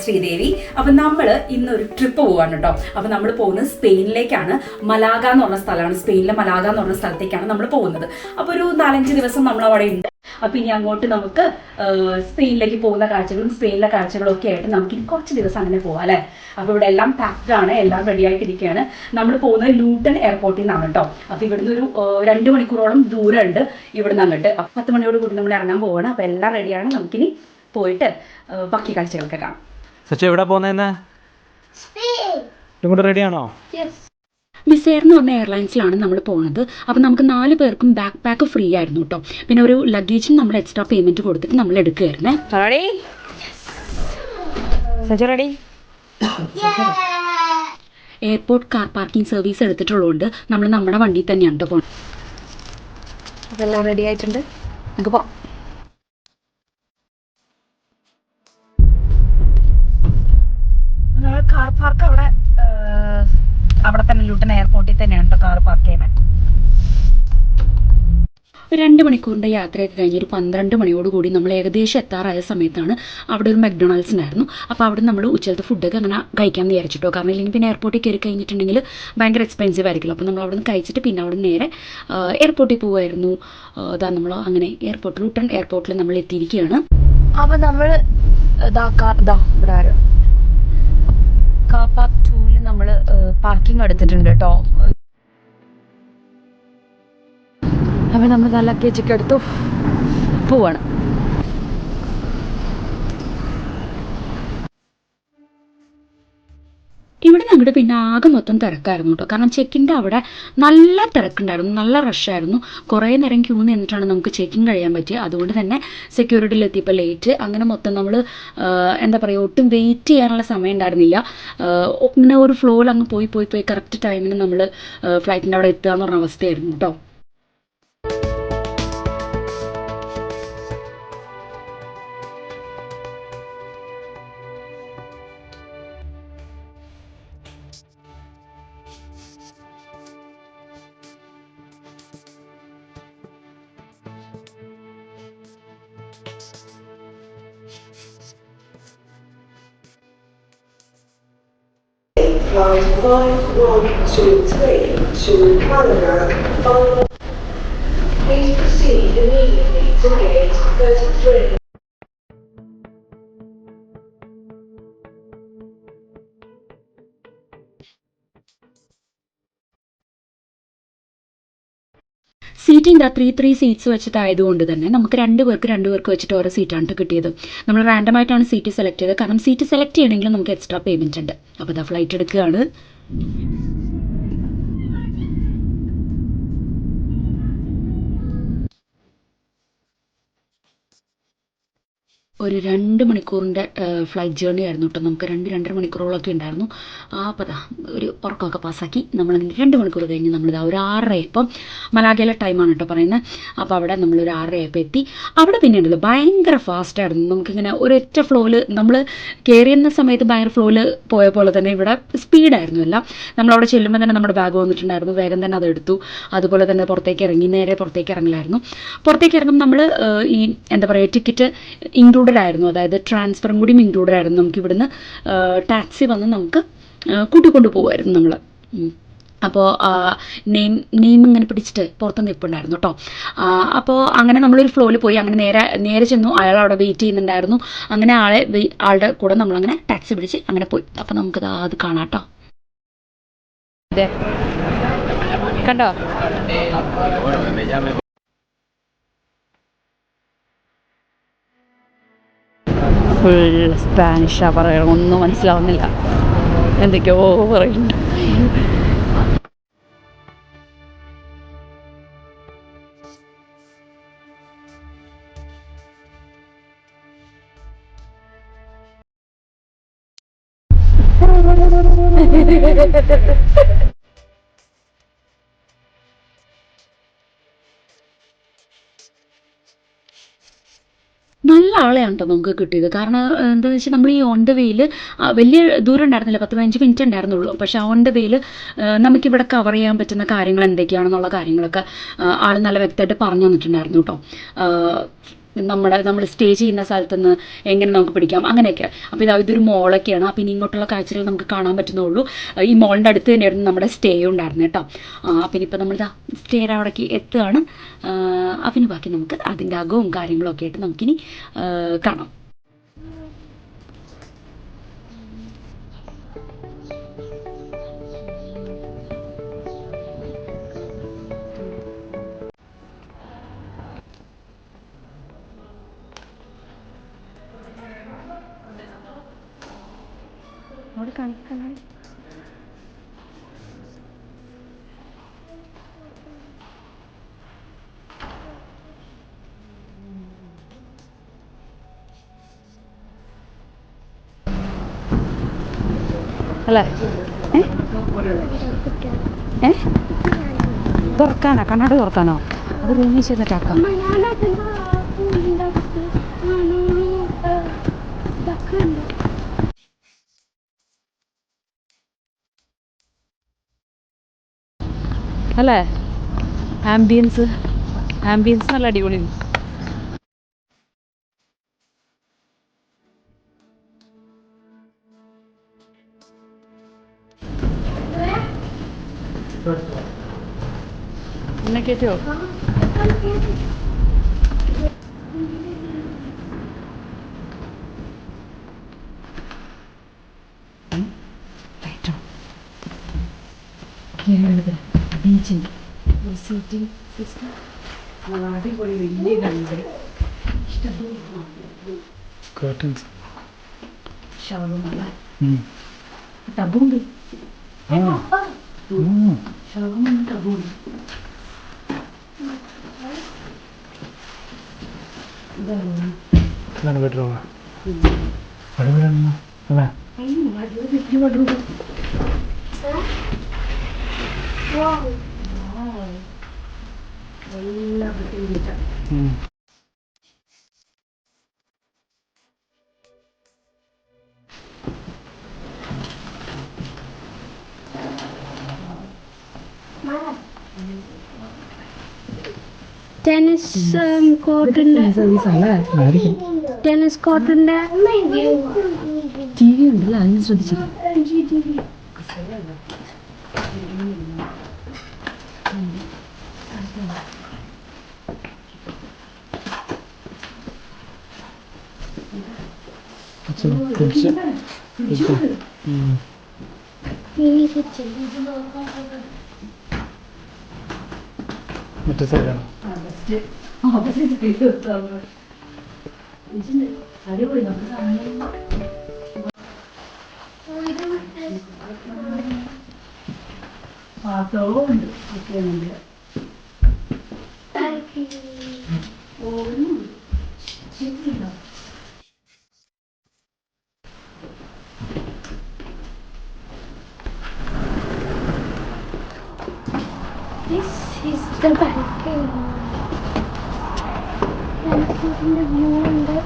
ശ്രീദേവി. അപ്പം നമ്മൾ ഇന്നൊരു ട്രിപ്പ് പോവാണ് കേട്ടോ. അപ്പം നമ്മൾ പോകുന്നത് സ്പെയിനിലേക്കാണ്. മലാഗ എന്ന് പറഞ്ഞ സ്ഥലമാണ്. സ്പെയിനിലെ മലാഗ എന്ന് പറഞ്ഞ സ്ഥലത്തേക്കാണ് നമ്മൾ പോകുന്നത്. അപ്പോൾ ഒരു 4-5 ദിവസം നമ്മൾ അവിടെ ഉണ്ട്. അപ്പം ഇനി അങ്ങോട്ട് നമുക്ക് സ്പെയിനിലേക്ക് പോകുന്ന കാഴ്ചകളും സ്പെയിനിലെ കാഴ്ചകളും ഒക്കെ ആയിട്ട് നമുക്ക് ഇനി കുറച്ച് ദിവസം അങ്ങനെ പോകാം അല്ലേ. അപ്പോൾ ഇവിടെ എല്ലാം പാക്ഡ് ആണ്, എല്ലാം റെഡി ആയിട്ടിരിക്കുകയാണ്. നമ്മൾ പോകുന്നത് ലൂട്ടൺ എയർപോർട്ടിൽ നിന്നാണ് കേട്ടോ. അപ്പോൾ ഇവിടുന്ന് ഒരു 2 മണിക്കൂറോളം ദൂരമുണ്ട് ഇവിടുന്ന് അങ്ങോട്ട്. 10 മണിയോട് കൂടി നമ്മൾ ഇറങ്ങാൻ പോവാണ്. അപ്പോൾ എല്ലാം റെഡിയാണ്. നമുക്കിനി പോയിട്ട് ബാക്കി കാഴ്ചകളൊക്കെ കാണാം. സച്ചു എവിടെ പോകുന്നതെന്ന് ഇങ്ങോട്ട് റെഡിയാണോ? മിസ് എയർ എന്ന് പറഞ്ഞ എയർലൈൻസിലാണ് നമ്മൾ പോകുന്നത്. അപ്പോൾ നമുക്ക് 4 പേർക്കും ബാക്ക് പാക്ക് ഫ്രീ ആയിരുന്നു കേട്ടോ. പിന്നെ ഒരു ലഗേജിന് നമ്മൾ എക്സ്ട്രാ പേയ്മെൻറ്റ് കൊടുത്തിട്ട് നമ്മൾ എടുക്കുകയായിരുന്നേ. എയർപോർട്ട് കാർ പാർക്കിംഗ് സർവീസ് എടുത്തിട്ടുള്ളതുകൊണ്ട് നമ്മൾ നമ്മുടെ വണ്ടിയിൽ തന്നെയാണ് കേട്ടോ പോകുന്നത്. അതെല്ലാം റെഡി ആയിട്ടുണ്ട്, നമുക്ക് പോകാം. കാർ പാർക്ക് അവിടെ തന്നെ ലൂട്ടൺ എയർപോർട്ടിൽ തന്നെയാണ് കേട്ടോ കാർ പാർക്ക് ചെയ്യുന്നത്. 2 മണിക്കൂറിൻ്റെ യാത്രയൊക്കെ കഴിഞ്ഞ് ഒരു 12 മണിയോടുകൂടി നമ്മൾ ഏകദേശം എത്താറായ സമയത്താണ് അവിടെ ഒരു മെക്ഡൊണാൾഡ്സ് ഉണ്ടായിരുന്നു. അപ്പോൾ അവിടെ നമ്മൾ ഉച്ചലത്തെ ഫുഡൊക്കെ അങ്ങനെ കഴിക്കാമെന്ന് വിചാരിച്ചിട്ടോ. കാരണം ഇല്ലെങ്കിൽ പിന്നെ എയർപോർട്ടിൽ കയറി കഴിഞ്ഞിട്ടുണ്ടെങ്കിൽ ഭയങ്കര എക്സ്പെൻസീവ് ആയിരിക്കുമല്ലോ. അപ്പോൾ നമ്മൾ അവിടെ നിന്ന് കഴിച്ചിട്ട് പിന്നെ അവിടെ നേരെ എയർപോർട്ടിൽ പോകുമായിരുന്നു. അതാ നമ്മൾ അങ്ങനെ ലൂട്ടൺ എയർപോർട്ടിൽ നമ്മൾ എത്തിയിരിക്കുകയാണ്. അപ്പോൾ നമ്മൾ ഇവിടെ ആരോ കാർ പാർക്ക് 2ൽ നമ്മൾ പാർക്കിംഗ് എടുത്തിട്ടുണ്ട് കേട്ടോ. അപ്പോൾ നമ്മൾ നല്ല ലഗേജൊക്കെ എടുത്തു പോവാണ്. ഇവിടെ ഞങ്ങളുടെ പിന്നെ ആകെ മൊത്തം തിരക്കായിരുന്നു കേട്ടോ. കാരണം ചെക്കിൻ്റെ അവിടെ നല്ല തിരക്കുണ്ടായിരുന്നു, നല്ല റഷായിരുന്നു. കുറേ നേരം ക്യൂ നിന്നിട്ടാണ് നമുക്ക് ചെക്കിങ് കഴിയാൻ പറ്റിയത്. അതുകൊണ്ട് തന്നെ സെക്യൂരിറ്റിയിൽ എത്തിയപ്പോൾ ലേറ്റ്. അങ്ങനെ മൊത്തം നമ്മൾ എന്താ പറയുക, ഒട്ടും വെയിറ്റ് ചെയ്യാനുള്ള സമയം ഉണ്ടായിരുന്നില്ല. ഇങ്ങനെ ഒരു ഫ്ലോയിൽ അങ്ങ് പോയി കറക്റ്റ് ടൈമിന് നമ്മൾ ഫ്ലൈറ്റിൻ്റെ അവിടെ എത്തുക എന്ന് പറഞ്ഞ അവസ്ഥയായിരുന്നു കേട്ടോ. Flight 5123 to Canada. Please proceed immediately to gate 33. Seating 3 seats വെച്ചിട്ടായതുകൊണ്ട് തന്നെ നമുക്ക് 2 പേർക്ക് വെച്ചിട്ട് ഓരോ സീറ്റാണ് കിട്ടിയത്. നമ്മൾ റാൻഡമായിട്ടാണ് സീറ്റ് സെലക്ട് ചെയ്തത്. കാരണം സീറ്റ് സെലക്ട് ചെയ്യണമെങ്കിൽ നമുക്ക് എക്സ്ട്രാ പേയ്മെൻറ്റ് ഉണ്ട്. അപ്പോൾ ഇതാ ഫ്ലൈറ്റ് എടുക്കുകയാണ്. ഒരു 2 മണിക്കൂറിൻ്റെ ഫ്ലൈറ്റ് ജേർണി ആയിരുന്നു കേട്ടോ. നമുക്ക് 2-2.5 മണിക്കൂറോളമൊക്കെ ഉണ്ടായിരുന്നു. അപ്പോൾ അതാ ഒരു ഉറക്കമൊക്കെ പാസ്സാക്കി നമ്മളങ്ങനെ 2 മണിക്കൂർ കഴിഞ്ഞ് നമ്മളിതാ ഒരു 6:30 ഇപ്പം മലാഗയിലെ ടൈമാണ് കേട്ടോ പറയുന്നത്. അപ്പോൾ അവിടെ നമ്മളൊരു 6:30 എത്തി. അവിടെ പിന്നെ ഉണ്ടല്ലോ ഭയങ്കര ഫാസ്റ്റായിരുന്നു. നമുക്കിങ്ങനെ ഒരൊറ്റ ഫ്ലോയിൽ നമ്മൾ കയറിയുന്ന സമയത്ത് ഭയങ്കര ഫ്ലോയിൽ പോയ പോലെ തന്നെ ഇവിടെ സ്പീഡായിരുന്നു എല്ലാം. നമ്മളവിടെ ചെല്ലുമ്പോൾ തന്നെ നമ്മുടെ ബാഗ് വന്നിട്ടുണ്ടായിരുന്നു. വേഗം തന്നെ അതെടുത്തു. അതുപോലെ തന്നെ നേരെ പുറത്തേക്ക് ഇറങ്ങില്ലായിരുന്നു. പുറത്തേക്ക് ഇറങ്ങുമ്പോൾ നമ്മൾ ഈ എന്താ പറയുക ടിക്കറ്റ് ഇൻക്ലൂഡഡ് ആയിരുന്നു. അതായത് ട്രാൻസ്ഫറും കൂടി ഇൻക്ലൂഡഡ് ആയിരുന്നു. നമുക്ക് ഇവിടുന്ന് ടാക്സി വന്ന് നമുക്ക് കൂട്ടിക്കൊണ്ട് പോകുമായിരുന്നു നമ്മൾ. അപ്പോൾ നെയിം ഇങ്ങനെ പിടിച്ചിട്ട് പുറത്ത് നിൽപ്പുണ്ടായിരുന്നു കേട്ടോ. അപ്പോൾ അങ്ങനെ നമ്മളൊരു ഫ്ലോയിൽ പോയി. അങ്ങനെ നേരെ ചെന്നു. അയാൾ അവിടെ വെയിറ്റ് ചെയ്യുന്നുണ്ടായിരുന്നു. അങ്ങനെ ആളുടെ കൂടെ നമ്മളങ്ങനെ ടാക്സി പിടിച്ച് അങ്ങനെ പോയി. അപ്പോൾ നമുക്ക് അത് കാണാം കേട്ടോ. കണ്ടോ ഫുൾ സ്പാനിഷാ പറയണം, ഒന്നും മനസ്സിലാവുന്നില്ല, എന്തൊക്കെയോ പറയുന്നുണ്ട്. നല്ല ആളെയാണ് കേട്ടോ നമുക്ക് കിട്ടിയത്. കാരണം എന്താണെന്ന് വെച്ചാൽ നമ്മൾ ഈ ഓൺ ദ വേയിൽ വലിയ ദൂരം ഉണ്ടായിരുന്നില്ല, 10-15 മിനിറ്റ് ഉണ്ടായിരുന്നുള്ളൂ. പക്ഷേ ഓൺ ദ വേയിൽ നമുക്കിവിടെ കവർ ചെയ്യാൻ പറ്റുന്ന കാര്യങ്ങൾ എന്തൊക്കെയാണെന്നുള്ള കാര്യങ്ങളൊക്കെ ആൾ നല്ല വ്യക്തമായിട്ട് പറഞ്ഞു തന്നിട്ടുണ്ടായിരുന്നു കേട്ടോ. നമ്മൾ സ്റ്റേ ചെയ്യുന്ന സ്ഥലത്ത് നിന്ന് എങ്ങനെ നമുക്ക് പിടിക്കാം അങ്ങനെയൊക്കെ. അപ്പോൾ ഇതൊരു മോളൊക്കെയാണ്. അപ്പോൾ ഇനി ഇങ്ങോട്ടുള്ള കാഴ്ചകൾ നമുക്ക് കാണാൻ പറ്റുന്നുള്ളൂ. ഈ മോളിൻ്റെ അടുത്ത് തന്നെയായിരുന്നു നമ്മുടെ സ്റ്റേ ഉണ്ടായിരുന്നു കേട്ടോ. അപ്പം ഇനിയിപ്പോൾ നമ്മളിതാ സ്റ്റേയുടെ അവിടേക്ക് എത്തുകയാണ്. അപ്പം ബാക്കി നമുക്ക് അതിൻ്റെ അകവും കാര്യങ്ങളും ഒക്കെ ആയിട്ട് നമുക്കിനി കാണാം. അവിടെ കാണിക്കാൻ അല്ലേ? തുറക്കാനാ? കണ്ണാടി തുറക്കാനോ? അത് റൂമിൽ ചെന്നിട്ടാക്കാം. അല്ലേ? ആംബിയൻസ് നല്ല അടിപൊളി. എന്നെ കേട്ടോ? ബീച്ചിൻ്റെ സീറ്റിംഗ് സിസ്റ്റം അടിപൊളി. വലിയ കണ്ട് ഷവർമ ടബുണ്ട്. ഷവർമ ടബുണ്ട്. ഇതാണ് ബെഡ്റൂം. അടിപൊളിയാണ് അല്ലേ? ബെഡ്റൂം എല്ലാം കിട്ടിയിട്ടാണ്. ടെന്നീസ് കോർട്ടുണ്ട്. ടെന്നീസ് കോർട്ടുണ്ട്. ടി വി ഉണ്ടല്ലോ, അതിന് ശ്രദ്ധിച്ചില്ല. മറ്റേ സൈഡാണ്. അടിപൊളി. പാത്രവും ഉണ്ട് ഒക്കെ ഉണ്ട്. This is the balcony. Balcony view ഉണ്ട്.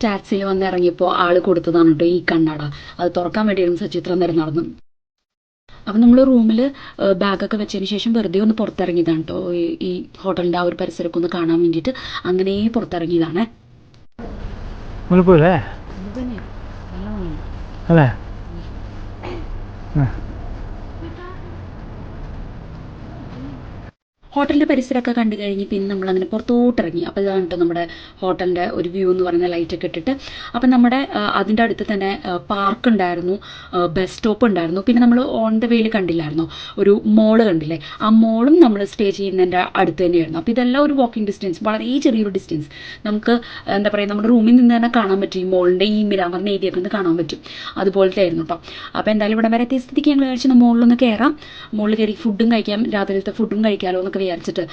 ടാക്സിയിൽ വന്നിറങ്ങിയപ്പോൾ ആള് കൊടുത്തതാണ് കേട്ടോ ഈ കണ്ണട. അത് തുറക്കാൻ വേണ്ടിയിരുന്നു സച്ചിത്ര നേരം നടന്നു. അപ്പം നമ്മൾ റൂമിൽ ബാഗൊക്കെ വെച്ചതിന് ശേഷം വെറുതെ ഒന്ന് പുറത്തിറങ്ങിയതാണ് കേട്ടോ. ഈ ഹോട്ടലിൻ്റെ ആ ഒരു പരിസരമൊക്കെ ഒന്ന് കാണാൻ വേണ്ടിയിട്ട് അങ്ങനെ പുറത്തിറങ്ങിയതാണ്. അല്ലേ? ഹോട്ടലിൻ്റെ പരിസരമൊക്കെ കണ്ടു കഴിഞ്ഞ് പിന്നെ നമ്മളങ്ങനെ പുറത്തോട്ടിറങ്ങി. അപ്പോൾ ഇതാണ് കേട്ടോ നമ്മുടെ ഹോട്ടലിൻ്റെ ഒരു വ്യൂ എന്ന് പറയുന്ന ലൈറ്റൊക്കെ ഇട്ടിട്ട്. അപ്പം നമ്മുടെ അതിൻ്റെ അടുത്ത് തന്നെ പാർക്ക് ഉണ്ടായിരുന്നു, ബസ് സ്റ്റോപ്പ് ഉണ്ടായിരുന്നു. പിന്നെ നമ്മൾ ഓൺ ദ വേയിൽ കണ്ടില്ലായിരുന്നു ഒരു മോള് കണ്ടില്ലേ? ആ മോളും നമ്മൾ സ്റ്റേ ചെയ്യുന്നതിൻ്റെ അടുത്ത് തന്നെയായിരുന്നു. അപ്പോൾ ഇതെല്ലാം ഒരു വാക്കിംഗ് ഡിസ്റ്റൻസ്, വളരെ ചെറിയൊരു ഡിസ്റ്റൻസ്. നമുക്ക് എന്താ പറയുക, നമ്മുടെ റൂമിൽ നിന്ന് തന്നെ കാണാൻ പറ്റും. ഈ മോളിൻ്റെ ഈ മിരാമറിൻ്റെ ഏരിയയൊക്കെ ഒന്ന് കാണാൻ പറ്റും. അതുപോലത്തെ ആയിരുന്നു കേട്ടോ. അപ്പോൾ എന്തായാലും ഇവിടെ വരെ എത്തിയ സ്ഥിതിക്ക് ഞങ്ങൾ കഴിച്ച് മുകളിലൊന്ന് കയറാം. മുകളിൽ കയറി ഫുഡും കഴിക്കാം, രാത്രിയിലത്തെ ഫുഡും കഴിക്കാമല്ലോ എന്നൊക്കെ വിചാരിച്ചിട്ട്,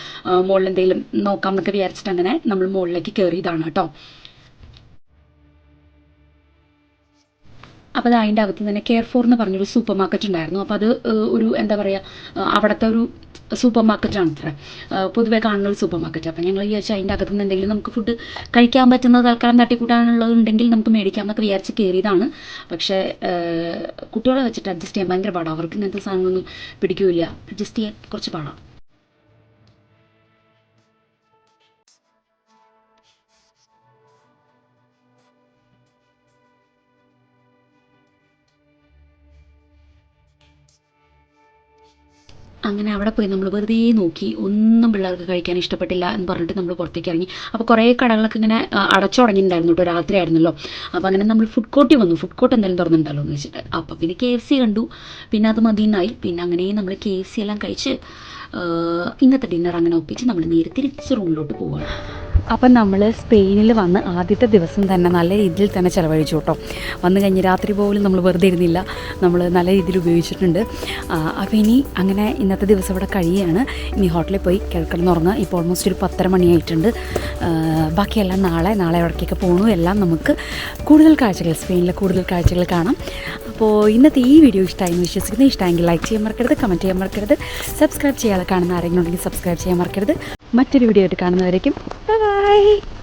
മുകളിൽ എന്തെങ്കിലും നോക്കാം എന്നൊക്കെ വിചാരിച്ചിട്ട് അങ്ങനെ നമ്മൾ മുകളിലേക്ക് കയറിയതാണ് കേട്ടോ. അപ്പോൾ അത് അതിൻ്റെ അകത്ത് തന്നെ കെയർ ഫോർ എന്ന് പറഞ്ഞൊരു സൂപ്പർ മാർക്കറ്റ് ഉണ്ടായിരുന്നു. അപ്പോൾ അത് ഒരു എന്താ പറയുക, അവിടുത്തെ ഒരു സൂപ്പർ മാർക്കറ്റാണ് അത്ര പൊതുവേ കാണുന്ന ഒരു സൂപ്പർ മാർക്കറ്റ്. അപ്പോൾ ഞങ്ങൾ വിചാരിച്ചാൽ അതിൻ്റെ അകത്ത് നിന്ന് എന്തെങ്കിലും നമുക്ക് ഫുഡ് കഴിക്കാൻ പറ്റുന്നത് തൽക്കാലം തട്ടിക്കൂട്ടാനുള്ളതുണ്ടെങ്കിൽ നമുക്ക് മേടിക്കാമെന്നൊക്കെ വിചാരിച്ച് കയറിയതാണ്. പക്ഷേ കുട്ടികളെ വെച്ചിട്ട് അഡ്ജസ്റ്റ് ചെയ്യാൻ ഭയങ്കര പാടാണ്. അവർക്ക് ഇങ്ങനത്തെ സാധനങ്ങളൊന്നും പിടിക്കില്ല. അഡ്ജസ്റ്റ് ചെയ്യാൻ കുറച്ച് പാടാണ്. അങ്ങനെ അവിടെ പോയി നമ്മൾ വെറുതെ നോക്കി, ഒന്നും പിള്ളേർക്ക് കഴിക്കാൻ ഇഷ്ടപ്പെട്ടില്ല എന്ന് പറഞ്ഞിട്ട് നമ്മൾ പുറത്തേക്ക് ഇറങ്ങി. അപ്പോൾ കുറേ കടകളൊക്കെ ഇങ്ങനെ അടച്ചു തുടങ്ങിയിട്ടുണ്ടായിരുന്നു കേട്ടോ, രാത്രി ആയിരുന്നല്ലോ. അപ്പോൾ അങ്ങനെ നമ്മൾ ഫുഡ് കോർട്ടിൽ വന്നു. ഫുഡ് കോർട്ട് എന്തായാലും തുറന്നിട്ടുണ്ടല്ലോ എന്ന് വെച്ചിട്ട്. അപ്പോൾ പിന്നെ KFC കണ്ടു. പിന്നെ അത് മതിയെന്നായി. പിന്നെ അങ്ങനെ നമ്മൾ KFC എല്ലാം കഴിച്ച് ഇന്നത്തെ ഡിന്നർ അങ്ങനെ ഒപ്പിച്ച് നമ്മൾ നേരെ തിരിച്ച് റൂമിലോട്ട് പോവുകയാണ്. അപ്പം നമ്മൾ സ്പെയിനിൽ വന്ന് ആദ്യത്തെ ദിവസം തന്നെ നല്ല രീതിയിൽ തന്നെ ചിലവഴിച്ചു കേട്ടോ. വന്നു കഴിഞ്ഞ് രാത്രി പോലും നമ്മൾ വെറുതെ ഇരുന്നില്ല, നമ്മൾ നല്ല രീതിയിൽ ഉപയോഗിച്ചിട്ടുണ്ട്. അപ്പോൾ ഇനി അങ്ങനെ ഇന്നത്തെ ദിവസം ഇവിടെ കഴിയുകയാണ്. ഇനി ഹോട്ടലിൽ പോയി കിടന്നുറങ്ങുക. ഇപ്പോൾ ഓൾമോസ്റ്റ് ഒരു 10:30 മണിയായിട്ടുണ്ട്. ബാക്കിയെല്ലാം നാളെ എവിടേക്കൊക്കെ പോകണു എല്ലാം നമുക്ക് കൂടുതൽ കാഴ്ചകൾ, സ്പെയിനിലെ കൂടുതൽ കാഴ്ചകൾ കാണാം. അപ്പോൾ ഇന്നത്തെ ഈ വീഡിയോ ഇഷ്ടമായി എന്ന് വിശ്വസിക്കുന്നു. ഇഷ്ടമെങ്കിൽ ലൈക്ക് ചെയ്യാൻ മറക്കരുത്, കമൻറ്റ് ചെയ്യാൻ മറക്കരുത്, സബ്സ്ക്രൈബ് ചെയ്യാതെ കാണുന്ന ആരെങ്കിലും ഉണ്ടെങ്കിൽ സബ്സ്ക്രൈബ് ചെയ്യാൻ മറക്കരുത്. മറ്റൊരു വീഡിയോ ആയിട്ട് കാണുന്നവരേക്കും ബൈ.